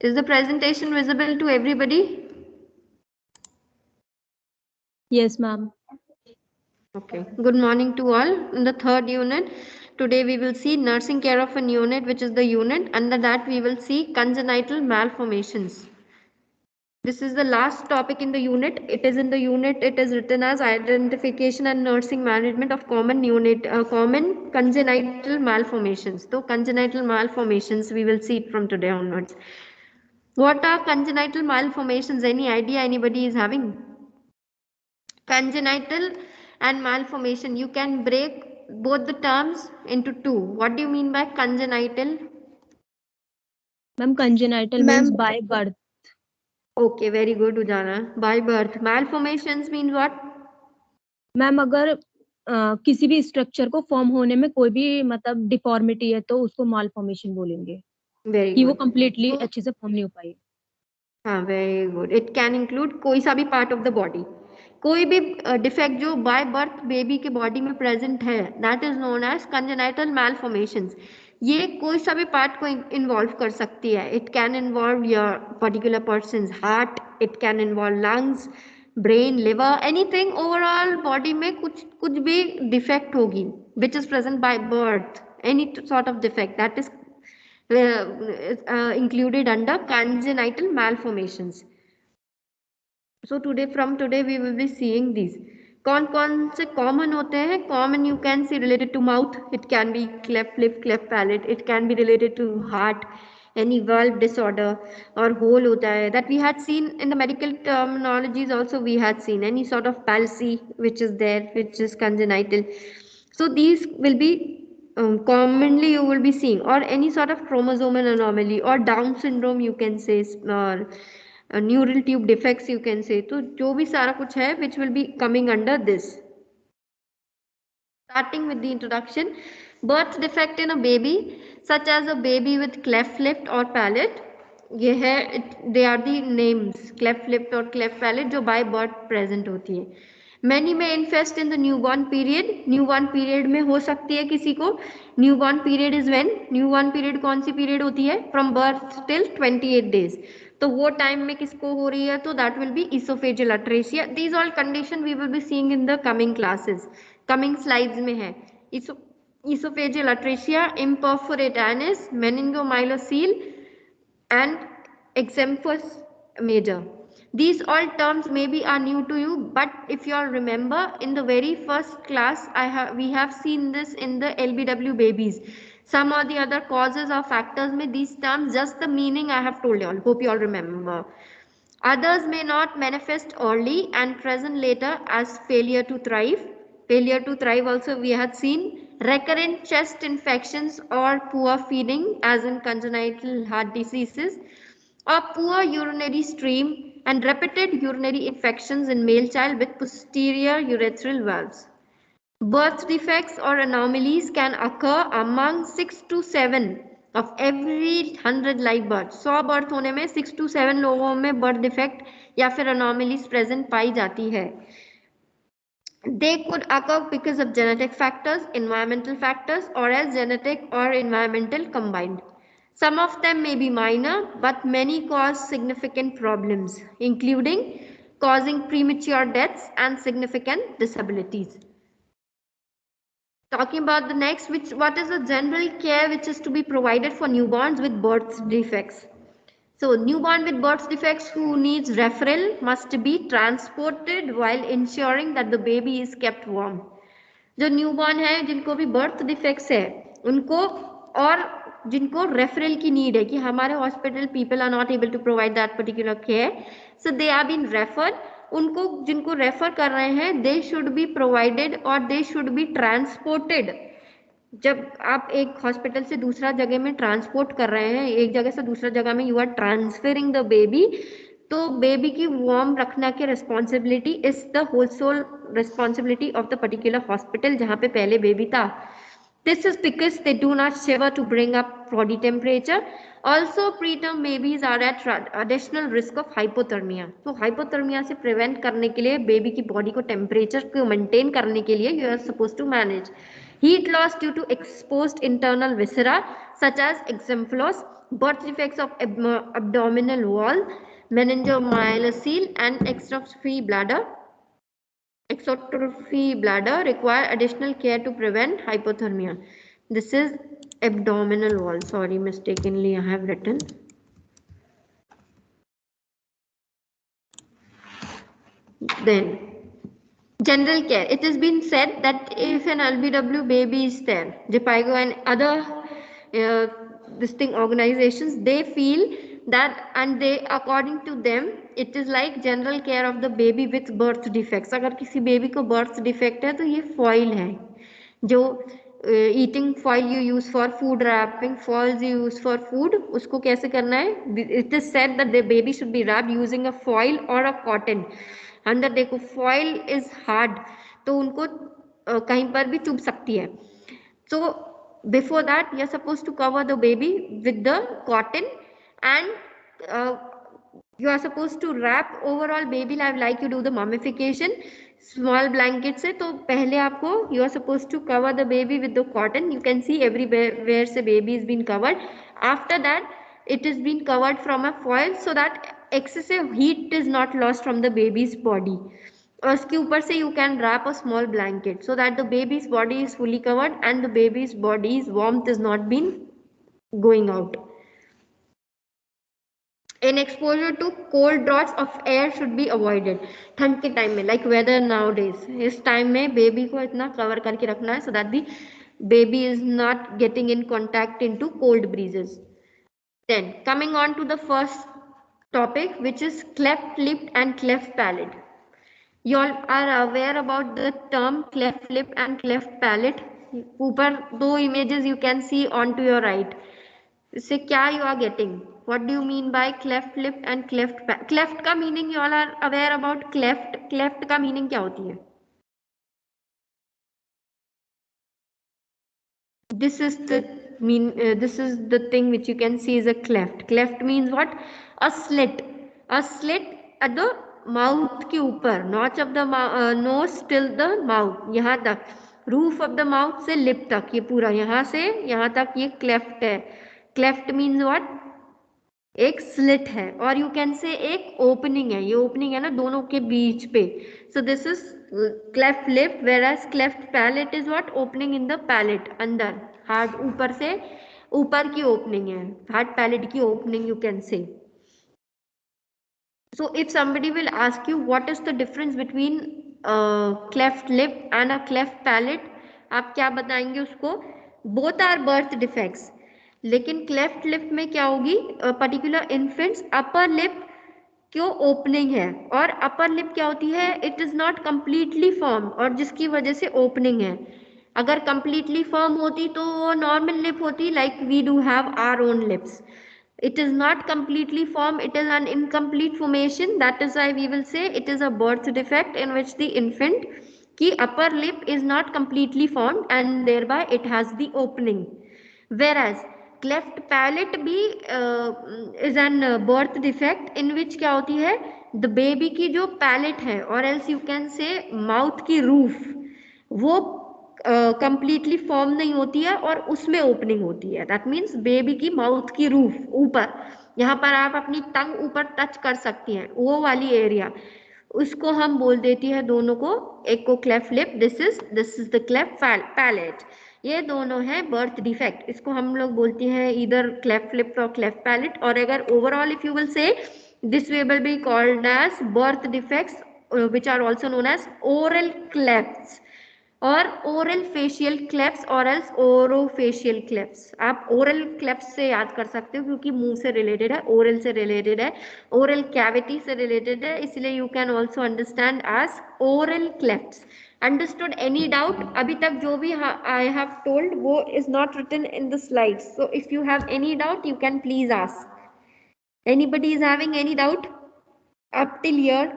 Is the presentation visible to everybody? Yes, ma'am. Okay. Good morning to all. In the third unit, today we will see nursing care of a neonate, which is the unit. Under that, we will see congenital malformations. This is the last topic in the unit. It is in the unit. It is written as identification and nursing management of common congenital malformations. So congenital malformations, we will see it from today onwards. What are congenital malformations? Any idea anybody is having? Congenital and malformation. You can break both the terms into two. What do you mean by congenital? Ma'am, congenital means Ma'am, by birth. Okay, very good, Ujana. By birth. Malformations means what? Ma'am अगर किसी भी structure को form होने में कोई भी मतलब deformity है तो उसको माल फॉर्मेशन बोलेंगे Very कि वो good. कम्प्लीटली So, अच्छे से फॉर्म नहीं हो पाई. हाँ, very good. It can include कोई सा भी part of the body. कोई भी डिफेक्ट जो बाय बर्थ बेबी के बॉडी में प्रेजेंट है, that is known as congenital malformations. ये कोई सा भी पार्ट को इन्वॉल्व कर सकती है. It can involve your particular person heart, it can involve lungs, brain, liver, anything. Overall body में कुछ कुछ भी डिफेक्ट होगी which is present by birth, any sort of defect that is included under congenital malformations. So from today we will be seeing these. कौन से common होते हैं? Common you can see related to mouth. It can be cleft lip, cleft palate. It can be related to heart, any valve disorder or hole होता है. That we had seen in the medical terminologies also we had seen any sort of palsy which is there, which is congenital. So these will be commonly you will be seeing, or any sort of chromosomal anomaly or Down syndrome you can say, or neural tube defects you can say. तो जो भी सारा कुछ है which will be coming under this. Starting with the introduction, birth defect in a baby such as a baby with cleft lip or palate. ये है, they are the names cleft lip और cleft palate जो by birth present होती है. Many may infest in the newborn period. Newborn period में हो सकती है किसी को. Newborn period is when? Newborn period कौन सी period होती है? From birth till 28 days. तो वो टाइम में किसको हो रही है? तो that will be oesophageal atresia. These all condition we will be seeing in the coming classes. Coming slides में है. Oesophageal atresia, imperforate anus, meningomyelocele and Exempus major. These all terms maybe are new to you, but if you all remember in the very first class we have seen this in the LBW babies. Some or the other causes or factors में these terms, just the meaning I have told you all. Hope you all remember. Others may not manifest early and present later as failure to thrive. Failure to thrive also we had seen. Recurrent chest infections or poor feeding as in congenital heart diseases, or poor urinary stream and repeated urinary infections in male child with posterior urethral valves. Birth defects or anomalies can occur among 6 to 7 of every 100 live births. 100 birth होने में 6 to 7 लोगों में birth defect या फिर anomalies present पाई जाती है. They could occur because of genetic factors, environmental factors, or as genetic or environmental combined. Some of them may be minor, but many cause significant problems, including causing premature deaths and significant disabilities. Talking about the next, what is the general care which is to be provided for newborns with birth defects? So newborn with birth defects who needs referral must be transported while ensuring that the baby is kept warm. जो newborn है जिनको भी birth defects है उनको, और जिनको referral की need है कि हमारे hospital people are not able to provide that particular care, so they are been refer. उनको जिनको रेफर कर रहे हैं दे शुड बी प्रोवाइडेड और दे शुड बी ट्रांसपोर्टेड. जब आप एक हॉस्पिटल से दूसरा जगह में ट्रांसपोर्ट कर रहे हैं, एक जगह से दूसरा जगह में you are transferring the baby, तो बेबी की वार्म रखना की responsibility is the whole sole responsibility of the particular hospital जहाँ पे पहले बेबी था. This is because they do not shiver to bring up body temperature. Also, preterm babies are at additional risk of hypothermia. तो hypothermia से prevent करने के लिए baby की बॉडी को टेम्परेचर को मेंटेन करने के लिए you are supposed to manage. Heat loss due to exposed internal viscera such as exemplos, birth defects of abdominal wall, meningomyelocele and exotrophy bladder require additional care to prevent hypothermia. This is abdominal wall. Sorry, mistakenly I have written. Then general care. It has been said that if an LBW baby is there, JPIGO and other organizations, they feel that, and they, according to them, it is like general care of the baby with birth defects. अगर किसी baby को birth defect है तो ये foil है, जो eating foil you use for food wrapping, foils you use for food, उसको कैसे करना है? It is said that the baby should be wrapped using a foil or a cotton. अंदर देखो foil is hard, तो उनको कहीं पर भी चुभ सकती है. So before that you are supposed to cover the baby with the cotton, and you are supposed to wrap overall baby like you do the mummification small blanket से. तो पहले आपको you are supposed to cover the baby with the cotton. You can see everywhere से baby is been covered. After that it is been covered from a foil so that excessive heat is not lost from the baby's body. और उसके ऊपर से you can wrap a small blanket so that the baby's body is fully covered and the baby's body's warmth is not been going out. An exposure to cold draughts of air should be avoided. ठंड के time में like weather nowadays, इस time में baby को इतना cover करके रखना है so that the baby is not getting in contact into cold breezes. Then coming on to the first topic, which is cleft lip and cleft palate. You all are aware about the term cleft lip and cleft palate. ऊपर दो images you can see onto your right. इससे क्या you are getting? What do you mean by cleft lip and cleft palate? Cleft का meaning you all are aware about cleft. Cleft का meaning क्या होती है? This is the thing which you can see is a cleft. Cleft means what? A slit. A slit at the mouth के ऊपर, notch of the nose till the mouth, यहाँ तक, roof of the mouth से lip तक, ये पूरा यहाँ से यहाँ तक ये cleft है. Cleft means what? एक स्लिट है, और यू कैन से एक ओपनिंग है. ये ओपनिंग है ना दोनों के बीच पे. So this is cleft lip, whereas cleft palate is what? Opening in the palate, अंदर हार्ड ऊपर से ऊपर की ओपनिंग है, हार्ड पैलेट की opening you can say. So if somebody will ask you what is the difference between cleft lip and a cleft palate, आप क्या बताएंगे उसको? Both are birth defects. लेकिन क्लेफ्ट लिप में क्या होगी? पर्टिकुलर इन्फेंट्स अपर लिप क्यों opening है, और अपर लिप क्या होती है? It is not completely form, और जिसकी वजह से ओपनिंग है. अगर कंप्लीटली फॉर्म होती तो वो नॉर्मल लिप होती, like we do have our own lips. It is not completely formed, it is an incomplete formation. That is why we will say it is a birth defect in which the infant ki upper lip is not completely formed and thereby it has the opening. Whereas cleft palate भी is an birth defect in which क्या होती है? The baby की जो palate है, or else you can say mouth की roof, वो completely form नहीं होती है और उसमें ओपनिंग होती है. दैट मीन्स बेबी की माउथ की रूफ ऊपर, यहाँ पर आप अपनी टंग ऊपर टच कर सकती हैं, वो वाली एरिया, उसको हम बोल देती है दोनों को, एक को cleft lip, this is the cleft palate. ये दोनों है बर्थ डिफेक्ट. इसको हम लोग बोलते हैं इधर क्लेफ्ट लिप और क्लेफ्ट पैलेट. और अगर overall if you will say, this will be called as birth defects which are also known as oral clefts और ओरल फेशियल क्लेप्स और एल्स ओरोफेशियल क्लेप्स. आप ओरल क्लेप्स से याद कर सकते हो क्योंकि मुंह से रिलेटेड है, ओरल से रिलेटेड है, ओरल कैविटी से रिलेटेड है, इसलिए you can also understand as oral clefts. Understood? Any doubt? अभी तक जो भी आई हैव टोल्ड वो is not written in the slides, so if you have any doubt you can please ask. Anybody is having any doubt up till here?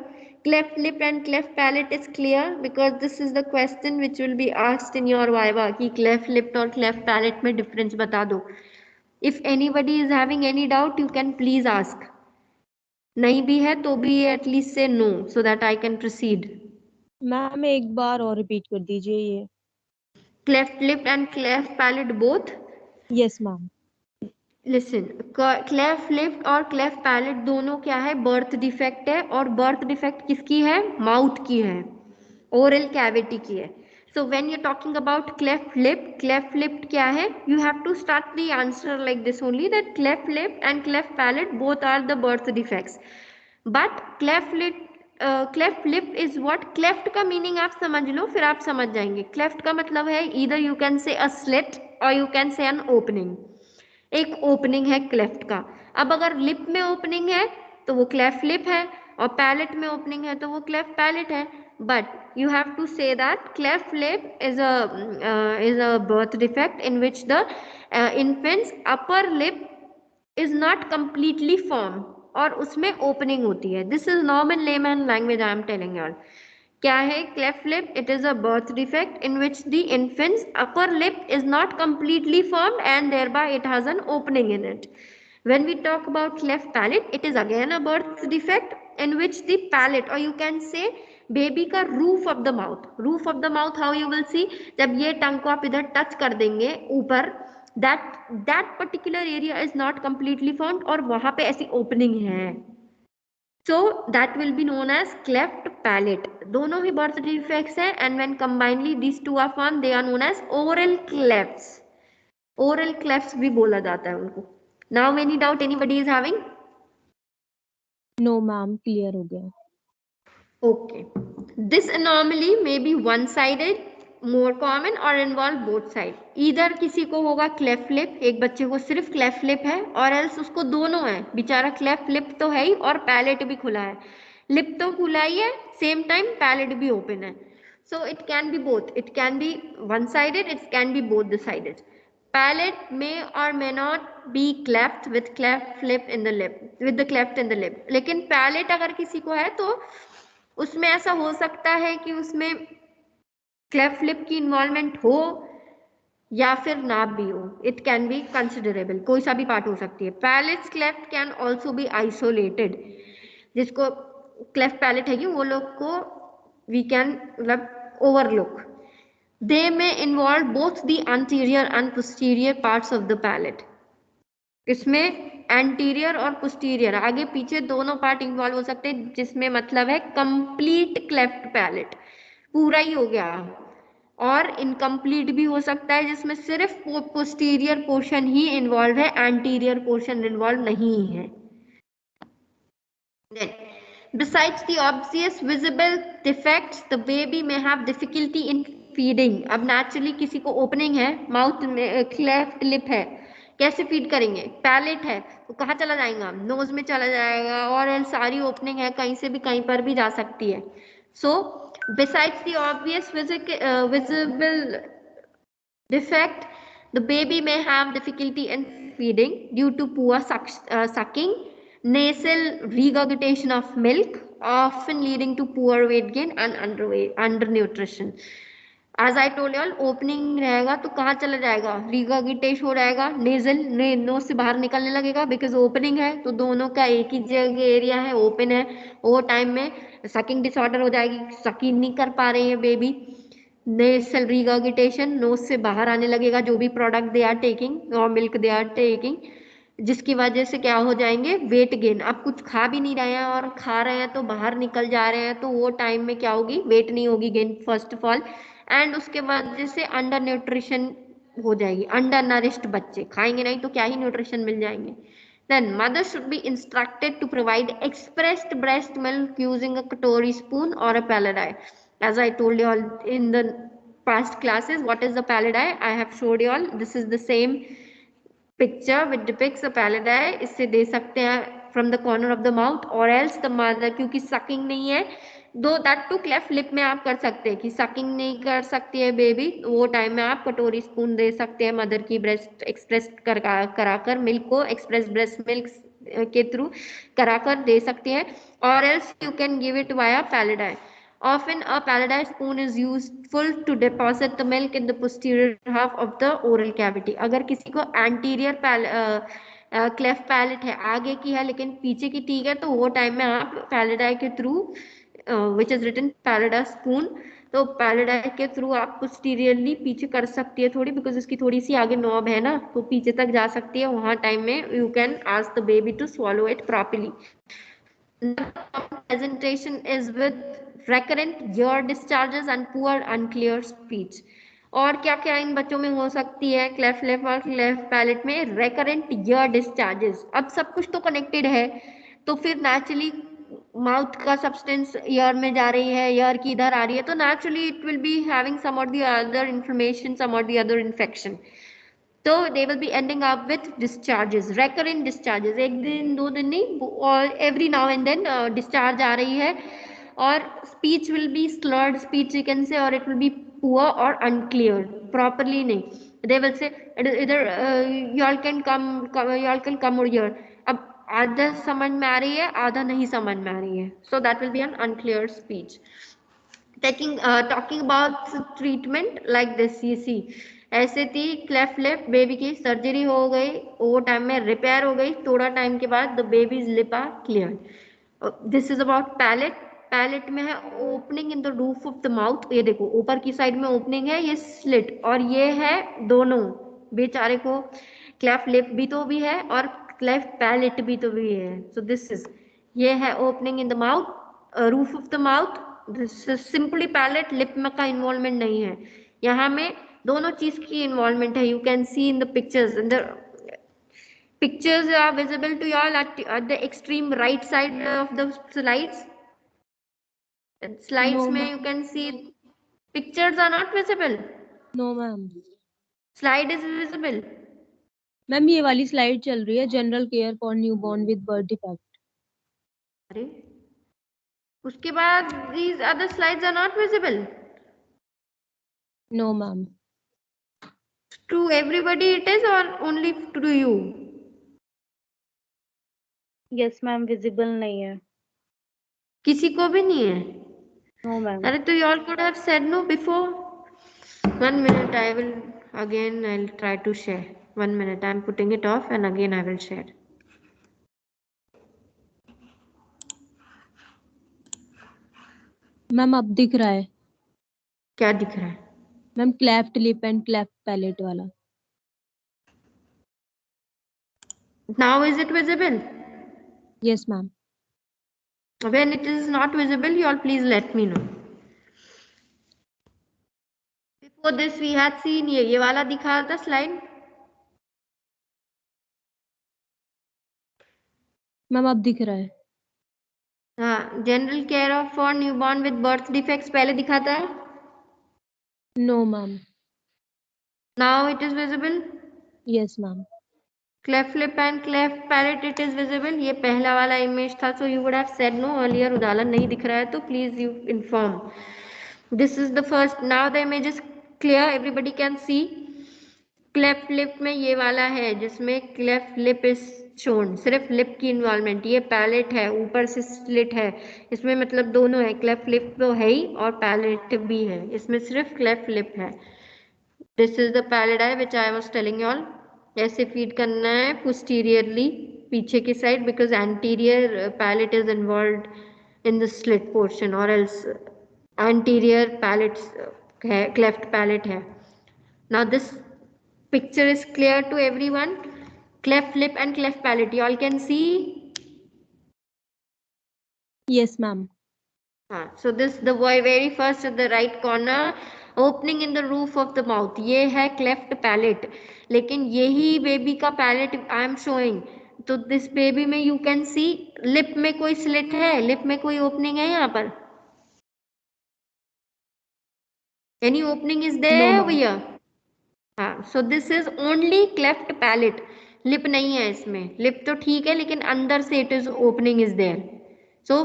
Cleft lip and cleft palate is clear because this is the question which will be asked in your viva कि cleft lip और cleft palate में difference बता दो. If anybody is having any doubt you can please ask. नहीं भी है तो भी at least say no so that I can proceed. Ma'am एक बार और रिपीट कर दीजिए ये. Cleft lip and cleft palate both? Yes, ma'am. Listen, cleft lip और क्लेफ्ट पैलेट दोनों क्या है, बर्थ डिफेक्ट है, और बर्थ डिफेक्ट किसकी है, माउथ की है, ओरल कैविटी की है. So when you talking about cleft lip क्या है, you have to start the answer like this only, that cleft lip and cleft palate both are the birth defects. But cleft lip is what, cleft का meaning आप समझ लो फिर आप समझ जाएंगे. Cleft का मतलब है either you can say a slit और you can say an opening. एक ओपनिंग है क्लेफ्ट का. अब अगर लिप में ओपनिंग है तो वो क्लेफ्ट लिप है, और पैलेट में ओपनिंग है तो वो क्लेफ्ट पैलेट है. But you have to say that cleft lip is a birth defect in which the infant's upper lip is not completely form, और उसमें ओपनिंग होती है. This is normal layman language I am telling you all. क्या है cleft lip? It is a birth defect in which the infant's upper lip is not completely formed and thereby it has an opening in it. When we talk about cleft palate, it is again a birth defect in which the palate, or you can say baby का roof of the mouth, roof of the mouth how you will see, जब ये टंग को आप इधर touch कर देंगे ऊपर, that particular area is not completely formed, और वहां पे ऐसी ओपनिंग है. So that will be known as cleft palate. दोनों ही birth defects हैं, and when combinedly these two are formed, they are known as oral clefts. Oral clefts भी बोला जाता है उनको. Now any doubt anybody is having? No, ma'am, clear हो गया. Okay. This anomaly may be one-sided, more common, or involve both sides. Either किसी को होगा cleft lip, एक बच्चे को सिर्फ cleft lip है, और else उसको दोनों है, बेचारा cleft lip तो है ही और palate भी खुला है. Lip तो खुला ही है, same time palate भी open है. So it can be both. It can be one-sided, it can be both the sided. Palate may or may not be cleft with cleft lip in the lip, with the cleft in the lip. लेकिन palate अगर किसी को है तो उसमें ऐसा हो सकता है कि उसमें क्लेफ्ट लिप की इन्वॉल्वमेंट हो या फिर ना भी हो. इट कैन बी कंसिडरेबल, कोई सा भी पार्ट हो सकती है. Palates cleft can also be isolated. जिसको क्लेफ्ट पैलेट है वो लोग को वी कैन मतलब overlook. They may involve both the anterior and posterior parts of the palate. इसमें एंटीरियर और पोस्टीरियर, आगे पीछे दोनों पार्ट इन्वॉल्व हो सकते हैं, जिसमें मतलब है कंप्लीट क्लेफ्ट पैलेट, पूरा ही हो गया. और इनकम्प्लीट भी हो सकता है जिसमें सिर्फ पोस्टीरियर पोर्शन ही इन्वॉल्व है, एंटीरियर पोर्शन इन्वॉल्व नहीं है. Then, besides the obvious visible defects, the baby may have difficulty in feeding. अब naturally किसी को opening है, माउथ में cleft lip है, कैसे फीड करेंगे? पैलेट है तो कहाँ चला जाएगा? नोज में चला जाएगा, और सारी ओपनिंग है, कहीं से भी कहीं पर भी जा सकती है. So besides the obvious visible defect, the baby may have difficulty in feeding due to poor sucking, nasal regurgitation of milk, often leading to poor weight gain and undernutrition. As I told you all, opening रहेगा तो कहाँ चला जाएगा? regurgitation हो जाएगा, nasal knows से बाहर निकलने लगेगा, because opening है तो दोनों का एक ही जगह एरिया है, ओपन है. ओवर टाइम में सकिंग डिसऑर्डर हो जाएगी, सकिंग नहीं कर पा रही है बेबी. नेसल रिगर्गिटेशन, नोज से बाहर आने लगेगा जो भी प्रोडक्ट दे आर टेकिंग और मिल्क दे आर टेकिंग, जिसकी वजह से क्या हो जाएंगे? Weight gain. अब कुछ खा भी नहीं रहे हैं और खा रहे हैं तो बाहर निकल जा रहे हैं, तो वो टाइम में क्या होगी? वेट नहीं होगी gain first of all, and उसके वजह से अंडर न्यूट्रिशन हो जाएगी. अंडर नरिश्ड बच्चे खाएंगे नहीं तो क्या ही न्यूट्रिशन मिल जाएंगे. Then mother should be instructed to provide expressed breast milk using a Katori spoon or a paladi. As I told you all in the past classes, what is the paladi? I have showed you all. This is the same picture which depicts a paladi. इससे दे सकते हैं from the corner of the mouth, or else the mother, क्योंकि sucking नहीं है, दो that to cleft lip में आप कर सकते हैं कि सकिंग नहीं कर सकती है बेबी, वो टाइम में आप कटोरी स्पून दे सकते हैं मदर की ब्रेस्ट एक्सप्रेस कराकर मिल्क को एक्सप्रेस ब्रेस्ट मिल्क के थ्रू कराकर दे सकते हैं, और else you can give it via paladai. Often a paladi spoon is useful to deposit the milk in the posterior half of the oral cavity. अगर किसी को anterior cleft palate है, आगे की है लेकिन पीछे की ठीक है, तो वो टाइम में आप पैलेडाई के through which is written palada spoon तो पैलेडाई के थ्रू आप पोस्टीरियरली पीछे कर सकती है थोड़ी, बिकॉज उसकी थोड़ी सी आगे नॉब है ना, तो पीछे तक जा सकती है। वहां टाइम में you can ask the baby to swallow it properly. Presentation is with recurrent ear discharges and poor unclear speech. और क्या क्या इन बच्चों में हो सकती है क्लेफ्ट लिप और क्लेफ्ट पैलेट में? Recurrent year discharges. अब सब कुछ तो कनेक्टेड है, तो फिर नेचुरली माउथ का सब्सटेंस ईयर में जा रही है, ईयर की इधर आ रही है, तो naturally it will be having some or the other information, some or the other infection, तो they will be ending up with discharges, recurrent discharges. एक दिन दो दिन नहीं, और every now and then discharge आ रही है। और speech will be slurred speech you can say, और इट विल बी पुअर और अनक्लियर, प्रॉपरली नहीं। दे विल से इधर y'all can come over here। अब आधा समझ में आ रही है, आधा नहीं समझ में आ रही है, so that will be an unclear speech. Talking about treatment like this, you see ऐसे थी क्लेफ्ट लिप, बेबी की सर्जरी हो गई, वो टाइम में रिपेयर हो गई, थोड़ा टाइम के बाद the baby's lip are clear. This is about palate. Palate में है opening in the roof of the mouth, ये देखो ऊपर की साइड में ओपनिंग है, ये स्लिट, और ये है दोनों बेचारे को क्लेफ्ट लिप भी तो भी है और क्लेफ्ट पैलेट भी तो भी है। सो दिस इज, ये है opening in the mouth, roof of the mouth. This is simply palate, lip में का इन्वॉल्वमेंट नहीं है, यहाँ में दोनों चीज की इन्वॉल्वमेंट है। You can see in the pictures, in the pictures are visible to you all at the extreme right side of the slides. Slides No, में ma'am. you can see pictures are not visible. No, ma'am. Slide is visible. Ma'am ये वाली slide चल रही है, general care for newborn with birth defect. अरे उसके बाद these other slides are not visible. No, ma'am. To everybody it is, or only to you? Yes ma'am, visible नहीं है। किसी को भी नहीं है? No ma'am. अरे तो you all could have said no before. 1 minute, I will again, I'll try to share. 1 minute, I'm putting it off and again I will share. Ma'am अब दिख रहा है। क्या दिख रहा है? Ma'am cleft lip and cleft palette वाला। Now is it visible? Yes ma'am. When it is not visible, you all please let me know. Before this we had seen ये वाला दिखा था slide. मैम अब दिख रहा है। हाँ, general care of for newborn with birth defects पहले दिखाता है। No ma'am. Now it is visible. Yes ma'am. Cleft lip and cleft palate it is visible. ये पहला वाला इमेज था, so you would have said no earlier. उदालन नहीं दिख रहा है तो please you inform. This is the first. Now the image is clear. Everybody can see. Cleft lip में ये वाला है जिसमें क्लेफ्ट लिप इज शोन, सिर्फ लिप की इन्वॉल्वमेंट। ये पैलेट है, ऊपर से स्लिट है, इसमें मतलब दोनों है, क्लेफ्ट लिप तो है ही और पैलेट भी है, इसमें सिर्फ क्लेफ्ट लिप है। This is the paladai which I was telling you all. ऐसे फीड करना है पोस्टीरियरली, पीछे की side, because anterior palate is involved in the slit portion, और एल्स एंटीरियर पैलेट है, क्लेफ्ट पैलेट है। Now this picture is clear to everyone. Cleft lip and cleft palate, you all can see. Yes ma'am. So this the very first at the right corner, opening in the roof of the mouth, ये है cleft palate। लेकिन यही baby का palate I am showing, तो this baby में you can see lip में कोई slit है, lip में कोई opening है यहाँ पर? Any opening is there No, over ma'am. here? हाँ, सो this is only cleft palate, lip नहीं है इसमें। लिप तो ठीक है लेकिन अंदर से it is opening is there, so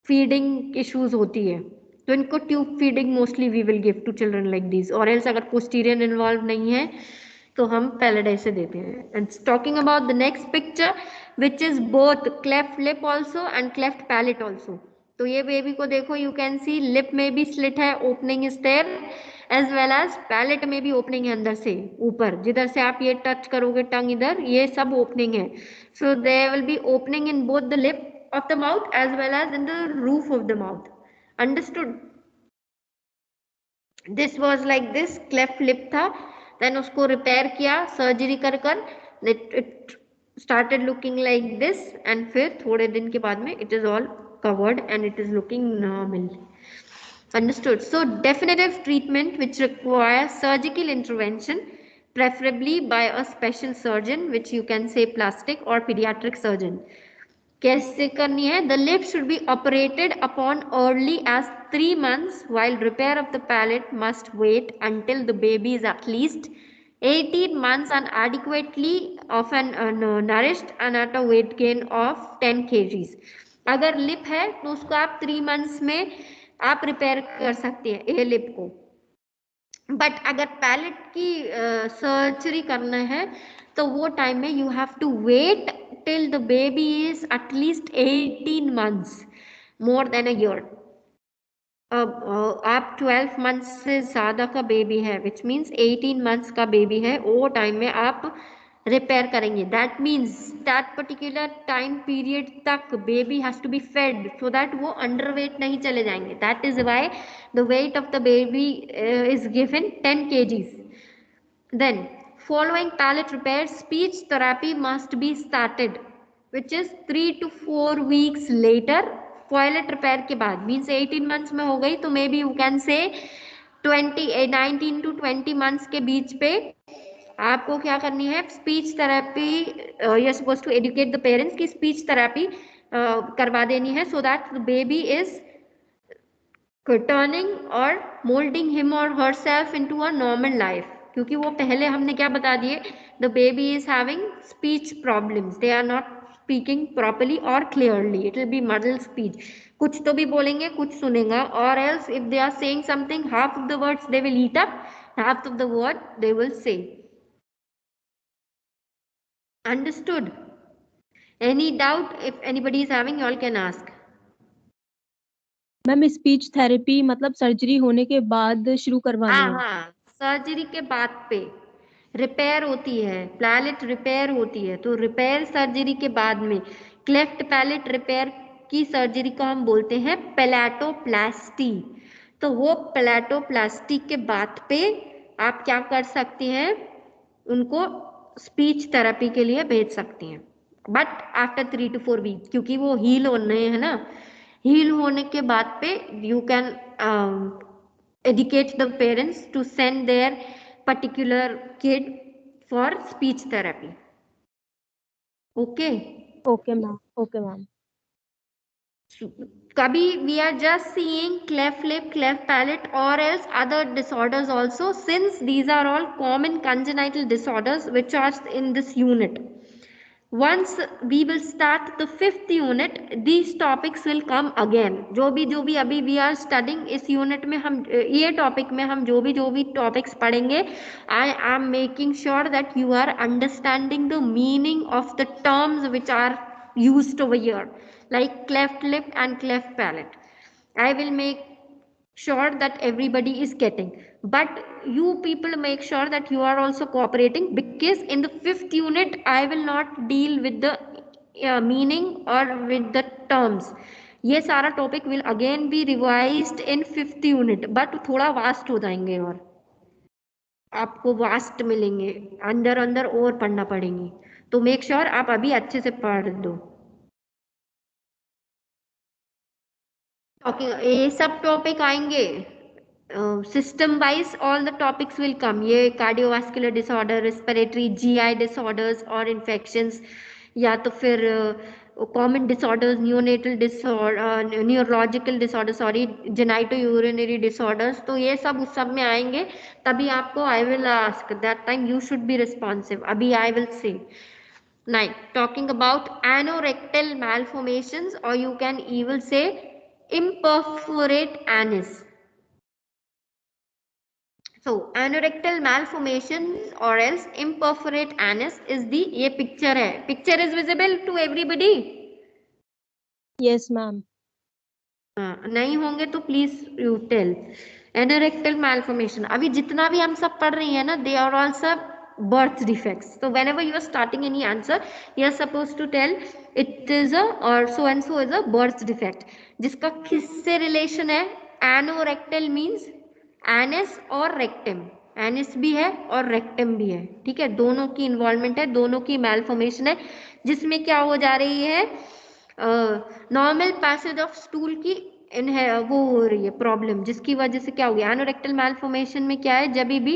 feeding issues होती है, तो इनको tube feeding mostly we will give to children like this, और एल्स अगर पोस्टीरियर इन्वॉल्व नहीं है तो हम पैलेडाई से देते हैं। And talking about the next picture which is both cleft lip also and cleft palate also. तो ये बेबी को देखो, यू कैन सी लिप में भी स्लिट है, opening is there, as well as palate में भी ओपनिंग है अंदर से ऊपर, जिधर से आप ये टच करोगे टंग इधर, ये सब ओपनिंग है। So there will be opening in both the lip of the mouth as well as in the roof of the mouth. Understood? This was like this, cleft lip था, देन उसको repair किया surgery कर कर, it started looking like this, and फिर थोड़े दिन के बाद में it is all covered and it is looking normal. Understood? So definitive treatment which requires surgical intervention, preferably by a special surgeon, which you can say plastic or pediatric surgeon. कैसे करनी है? The lip should be operated upon early as 3 months, while repair of the palate must wait until the baby is at least 18 months and adequately often nourished and at a weight gain of 10 kgs. अगर lip है तो उसको आप 3 months में आप repair कर सकते हैं ये लिप को, बट अगर पैलेट की सर्जरी करना है तो वो टाइम में you have to wait till the baby is at least 18 months, more than a year. अब आप 12 मंथ्स से ज़्यादा का बेबी है, विच मीन्स 18 मंथ्स का बेबी है, वो टाइम में आप रिपेयर करेंगे. That means that particular time period तक baby has to be fed so that वो अंडर वेट नहीं चले जाएंगे. That is why the weight of the baby is given 10 kgs. Then, following palate repair, speech therapy must be started, which is 3 to 4 weeks later. Palate repair के बाद means 18 months में हो गई तो maybe you can say 19 to 20 months के बीच पे आपको क्या करनी है? Speech therapy. You are suppose to educate the parents की स्पीच थेरेपी करवा देनी है so that the baby is turning और मोल्डिंग हिम और herself into a normal life. क्योंकि वो पहले हमने क्या बता दिए, the baby is having speech problems, they are not speaking properly और clearly, it will be muddle speech. कुछ तो भी बोलेंगे, कुछ सुनेगा, और else if they are saying something, half of the words they will eat up, half of the word they will say. Understood? Any doubt? If anybody is having, you all can ask. Ma'am speech therapy मतलब surgery होने के बाद शुरू करवानी है? हाँ, surgery के बाद पे रिपेयर होती है, पैलेट रिपेयर होती है, तो रिपेयर सर्जरी के बाद में क्लेफ्ट पैलेट रिपेयर की सर्जरी को हम बोलते हैं पैलेटोप्लास्टी. तो वो पैलेटोप्लास्टी के बाद पे आप क्या कर सकती हैं? उनको स्पीच थेरेपी के लिए भेज सकती हैं, बट आफ्टर 3 to 4 weeks, क्योंकि वो हील होने हैं ना. हील होने के बाद पे you can educate the parents to send their particular kid for speech therapy. Okay. Okay ma'am. Okay ma'am. Kabhi we are just seeing cleft lip, cleft palate, or else other disorders also, since these are all common congenital disorders which are in this unit. Once we will start the 5th unit, these topics will come again. जो भी अभी we are studying इस unit में हम ये topic में हम जो भी topics पढ़ेंगे, I am making sure that you are understanding the meaning of the terms which are used over here, like cleft lip and cleft palate. I will make sure that everybody is getting, but you people make sure that you are also cooperating, because in the 5th unit I will not deal with the meaning or with the terms. ये सारा topic will again be revised in 5th unit, but थोड़ा vast हो जाएंगे और आपको vast मिलेंगे, अंदर अंदर और पढ़ना पड़ेंगे, तो मेक श्योर आप अभी अच्छे से पढ़ दो. ये सब टॉपिक आएंगे system wise, all the topics will come. ये cardiovascular disorder, respiratory, GI disorders और इन्फेक्शंस, या तो फिर common disorders, neonatal disorder, neurological disorder, sorry, genito urinary disorders, तो ये सब उस सब में आएंगे. तभी आपको I will ask, that time you should be responsive. अभी I will say. Now, talking about anorectal malformations, or you can even say imperforate anus. So, anorectal malformations or else imperforate anus is the ये picture है. Picture is visible to everybody? Yes ma'am. नहीं होंगे तो please you tell. Anorectal malformation. अभी जितना भी हम सब पढ़ रही है ना, they are also birth defects. So whenever you are starting any answer, you are supposed to tell it is a or so and so is a birth defect. जिसका किससे relation है? Anorectal means एनएस और rectum, NS भी है और rectum भी है, ठीक है, दोनों की इन्वॉल्वमेंट है, दोनों की मैलफॉर्मेशन है, जिसमें क्या हो जा रही है, नॉर्मल पैसेज ऑफ स्टूल की वो हो रही है प्रॉब्लम, जिसकी वजह से क्या हो गया, एनोरेक्टल मैलफॉर्मेशन में क्या है, जब भी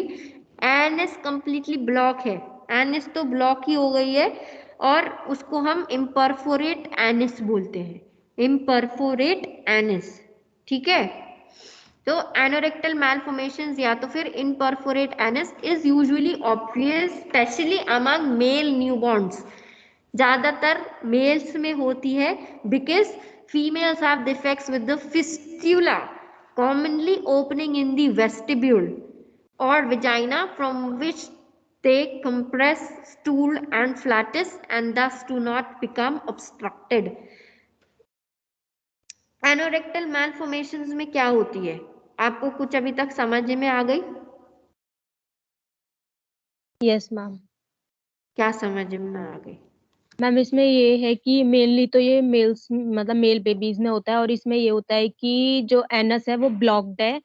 एनएस कंप्लीटली ब्लॉक है, एनएस तो ब्लॉक ही हो गई है, और उसको हम इम्परफोरेट एनएस बोलते हैं, इम्परफोरेट एनएस, ठीक है। तो एनोरेक्टल मैलफॉर्मेशंस या तो फिर imperforate anus is usually obvious specially among male newborns, ज्यादातर मेल्स में होती है, because females have defects with the fistula commonly opening in the vestibule or vagina from which they compress stool and flatus and thus do not become obstructed. Anorectal malformations में क्या होती है, आपको कुछ अभी तक समझ में आ गई? Yes ma'am. क्या समझ में आ गई? मैम इसमें ये है कि मेनली तो ये मेल्स मतलब मेल बेबीज में होता है, और इसमें ये होता है कि जो एनस है वो ब्लॉक्ड है,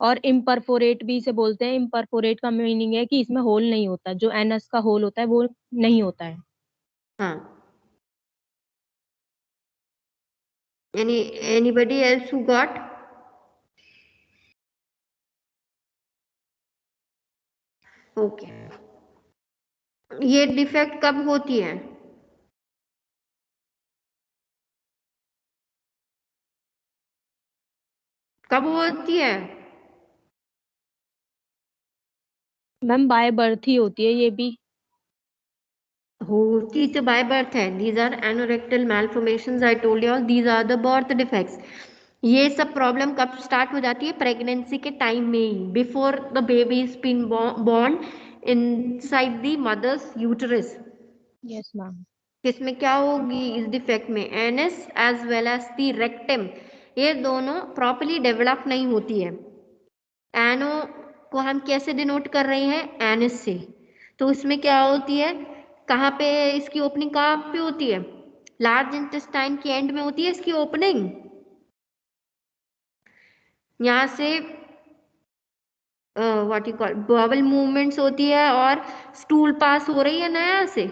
और इम्परफोरेट भी इसे बोलते हैं। इम्परफोरेट का मीनिंग है कि इसमें होल नहीं होता, जो एनस का होल होता है वो नहीं होता है। हाँ, anybody else who got? Okay, ये डिफेक्ट कब होती है? कब होती है? मैम बाय बर्थ ही होती है ये भी। होती तो बाय बर्थ है, these are anorectal malformations, I told you all these are the birth defects. ये सब प्रॉब्लम कब स्टार्ट हो जाती है? प्रेगनेंसी के टाइम में ही, before the baby is been born inside the mother's uterus. Yes ma'am. किसमें क्या होगी इस डिफेक्ट में? Anus as well as the rectum, ये दोनों प्रॉपर्ली डेवलप नहीं होती है। एनो को हम कैसे डिनोट कर रहे हैं? एनएस से। तो इसमें क्या होती है, कहाँ पे इसकी ओपनिंग कहाँ पे होती है? लार्ज इंटेस्टाइन की एंड में होती है इसकी ओपनिंग। यहाँ से what you call bubble movements होती है और स्टूल पास हो रही है नया से।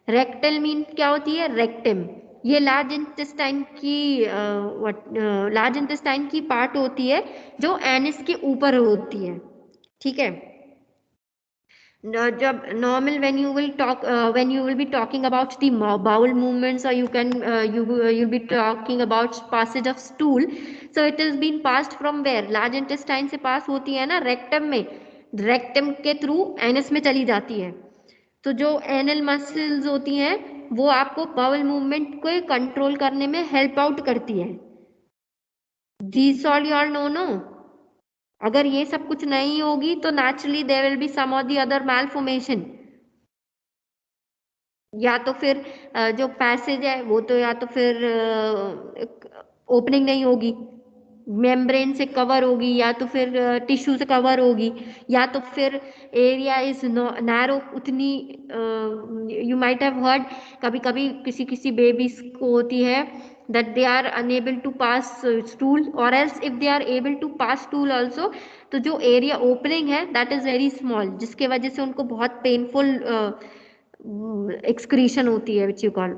रेक्टल मीन क्या होती है? रेक्टम। ये लार्ज इंटेस्टाइन की लार्ज इंटेस्टाइन की पार्ट होती है जो एनिस के ऊपर होती है, ठीक है। जब normal when you will be talking about the bowel movements, or you can you'll be talking about passage of stool, so it has been passed from where? large intestine से पास होती है ना रेक्टम में, रेक्टम के through anus में चली जाती है। तो जो एनल मसल्स होती हैं वो आपको बाउल मूवमेंट को कंट्रोल करने में हेल्प आउट करती है। This all you all know. अगर ये सब कुछ नहीं होगी तो naturally there will be some of the other malformation, या तो फिर जो पैसेज है वो तो या तो फिर ओपनिंग नहीं होगी, मेम्ब्रेन से कवर होगी, या तो फिर टिश्यू से कवर होगी, या तो फिर एरिया इज नैरो उतनी। यू माइट हैव हर्ड, कभी कभी किसी किसी बेबीज को होती है that they are unable to pass stool, or else if they are able to pass stool also, तो जो एरिया ओपनिंग है that is very small, जिसके वजह से उनको बहुत पेनफुल एक्सक्रीशन होती है, विच यू कॉल,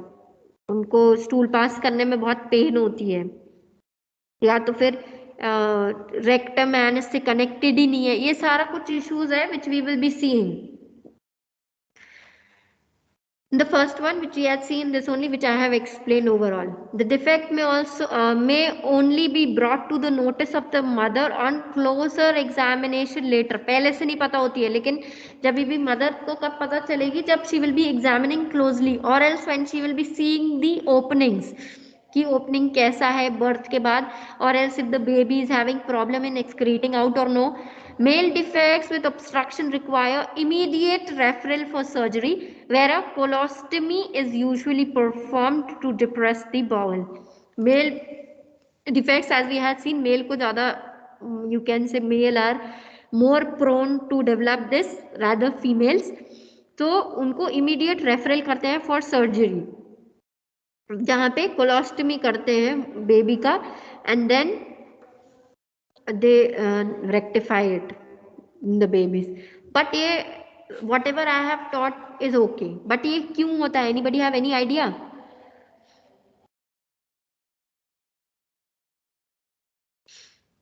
उनको स्टूल पास करने में बहुत पेन होती है, या तो फिर रेक्टम एनस से कनेक्टेड ही नहीं है। ये सारा कुछ इश्यूज है which we will be seeing. The first one which we had seen, this only which I have explained overall. The defect may also may only be brought to the notice of the mother on closer examination later. पहले से नहीं पता होती है, लेकिन जब भी mother को कब पता चलेगी? जब she will be examining closely, or else when she will be seeing the openings, कि ओपनिंग कैसा है बर्थ के बाद, और else if the baby is having problem in excreting out or no. Male defects with obstruction require immediate referral for surgery, where a colostomy is usually performed to depress the bowel. Male defects, as we had seen, male को ज़्यादा, you can say male are more prone to develop this rather females, तो उनको immediate referral करते हैं for surgery, जहाँ पे colostomy करते हैं बेबी का, and then they rectify it in the babies. But ये whatever I have taught is okay. But ये क्यों होता है? Anybody have any idea?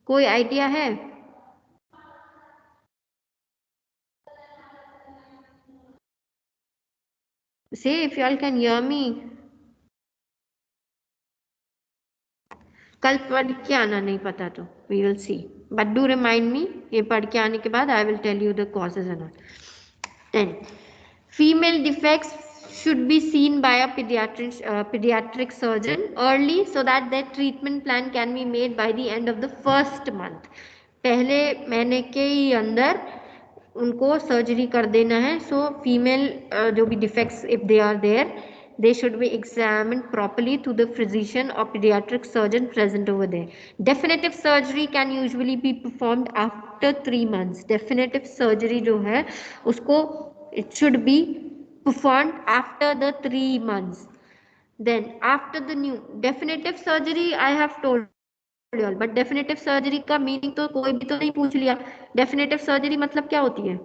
कोई आइडिया है? Say if you all can hear me. कल पढ़ के आना, नहीं पता तो we will see. But do remind me. ये पढ़ के आने के बाद I will tell you the causes and all. Then female defects should be seen by a pediatric surgeon early so that their treatment plan can be made by the end of the first month. पहले महीने के ही अंदर उनको surgery कर देना है. सो female जो भी defects if they are there, they should be examined properly to the physician or pediatric surgeon present over there. Definitive surgery can usually be performed after 3 months. Definitive surgery जो है उसको it should be performed after the 3 months. Then after the new definitive surgery I have told you all, but definitive surgery का meaning तो कोई भी तो नहीं पूछ लिया. Definitive surgery मतलब क्या होती है?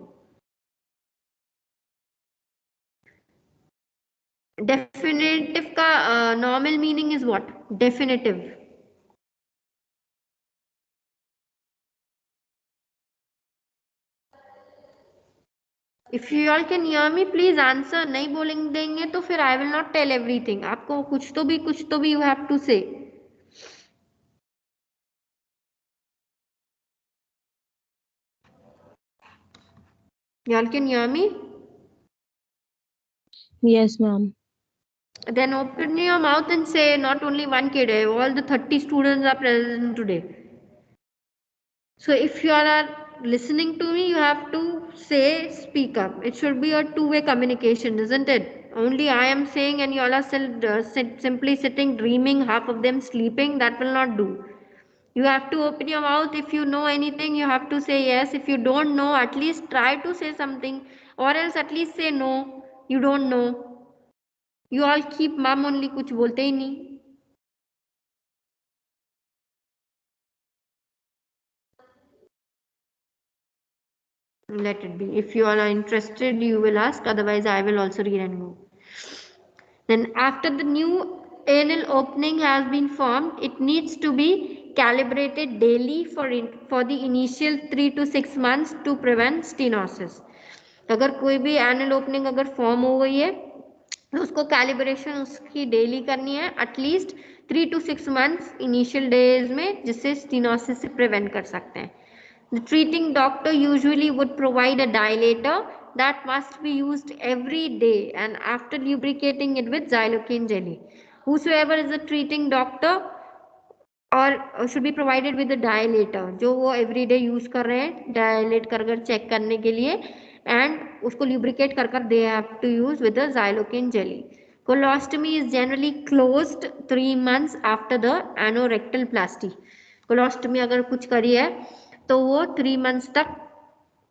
Definitive का normal meaning is what? Definitive. If you all can hear me, please answer. नहीं बोलेंगे तो फिर I will not tell everything. आपको कुछ तो भी you have to say. You all can hear me? Yes, ma'am. Then open your mouth and say, not only one kid, all the 30 students are present today. So if you all are listening to me, you have to say, speak up. It should be a two-way communication, isn't it? Only I am saying and you all are still simply sitting dreaming, half of them sleeping. That will not do. You have to open your mouth. If you know anything, you have to say yes. If you don't know, at least try to say something, or else at least say no, you don't know. You all keep mum only, कुछ बोलते ही नहीं. Let it be. If you all are interested, you will ask. Otherwise, I will also read and go. Then after the new anal opening has been formed, it needs to be calibrated daily for the initial 3 to 6 months to prevent stenosis. अगर कोई भी anal opening अगर form हो गई है तो उसको calibration उसकी डेली करनी है at least 3 to 6 months initial days में, जिससे स्टीनोसिस से प्रिवेंट कर सकते हैं. The treating doctor usually would provide a dilator that must be used every day and after lubricating it with xylocaine jelly. Whosoever is a treating doctor और should be provided with a dilator, जो वो everyday use कर रहे हैं dilate कर कर check करने के लिए, and उसको lubricate कर कर they have to use with the xylocaine jelly. Colostomy is generally closed 3 months after the anorectal plasty. Colostomy अगर कुछ करी है तो वो 3 months तक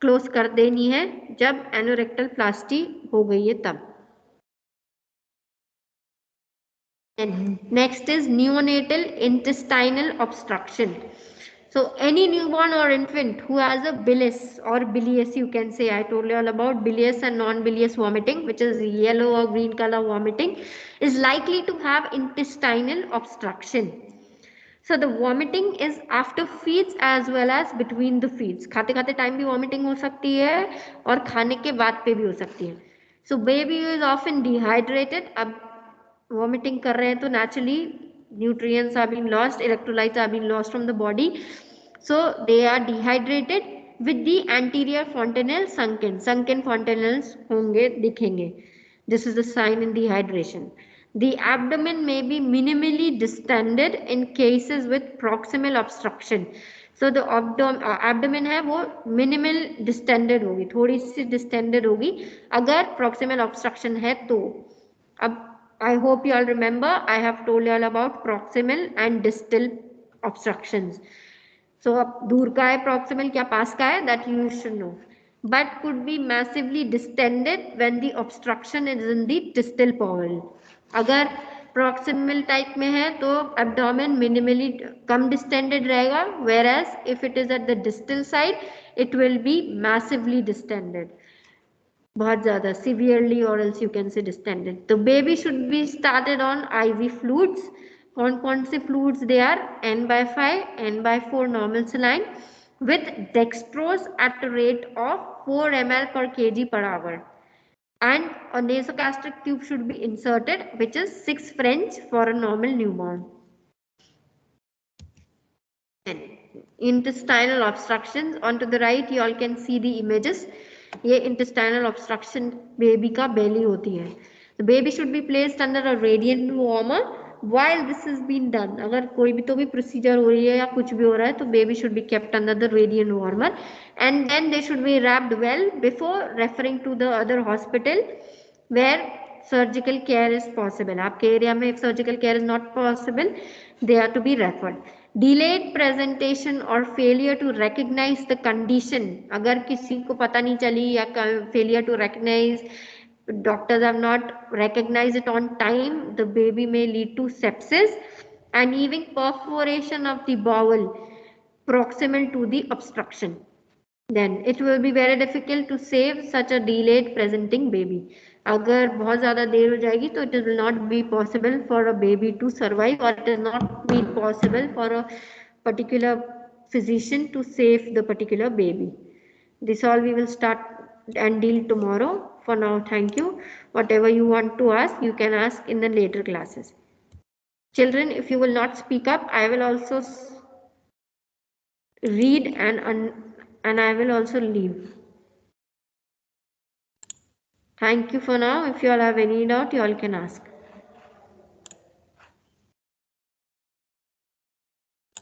क्लोज कर देनी है जब एनोरेक्टल प्लास्टी हो गई है तब. And next is neonatal intestinal obstruction. So any newborn or infant who has a bilious or bilious, you can say, I told you all about bilious and non-bilious vomiting, which is yellow or green color vomiting, is likely to have intestinal obstruction. So the vomiting is after feeds as well as between the feeds. खाते खाते time भी vomiting हो सकती है और खाने के बाद पे भी हो सकती है. So baby is often dehydrated. अब vomiting कर रहे हैं तो naturally nutrients are being lost, electrolytes are being lost from the body. So they are dehydrated with the anterior fontanelle sunken. Sunken fontanelles होंगे, दिखेंगे. This is the sign in dehydration. The abdomen may be minimally distended in cases with proximal obstruction. So the abdomen है वो minimal distended होगी, थोड़ी सी distended होगी अगर proximal obstruction है तो. अब I hope you all remember I have told you all about proximal and distal obstructions. So अब दूर का है proximal, क्या पास का है, that you should know. But could be massively distended when the obstruction is in the distal bowel. अगर proximal type में है तो एब्डोमेन मिनिमली कम डिस्टेंडेड रहेगा, whereas if it is at the distal side it will be massively distended, बहुत ज्यादा severely, और else you can say distended. तो baby should be started on IV fluids. कौन कौन से fluids they are? N/5, N/4 normal saline with dextrose at a rate of 4 ml per kg per hour, and a nasogastric tube should be inserted which is 6 French for a normal newborn. And intestinal obstructions, onto the right you all can see the images. ये intestinal obstruction baby का belly होती है. The baby should be placed under a radiant warmer while this has been done. अगर कोई भी तो भी procedure हो रही है या कुछ भी हो रहा है तो baby should be kept under the radiant warmer, and then they should be wrapped well before referring to the other hospital where surgical care is possible. आपके एरिया में if surgical care is not possible, they are to be referred. Delayed presentation or failure to recognize the condition, अगर किसी को पता नहीं चली या failure to recognize, doctors have not recognized it on time, the baby may lead to sepsis and even perforation of the bowel proximal to the obstruction. Then it will be very difficult to save such a delayed presenting baby. अगर बहुत ज़्यादा देर हो जाएगी तो it will not be possible for a baby to survive, or it is not be possible for a particular physician to save the particular baby. This all we will start and deal tomorrow. For now, thank you. Whatever you want to ask, you can ask in the later classes. Children, if you will not speak up, I will also read and I will also leave. Thank you for now. If you all have any doubt, you all can ask.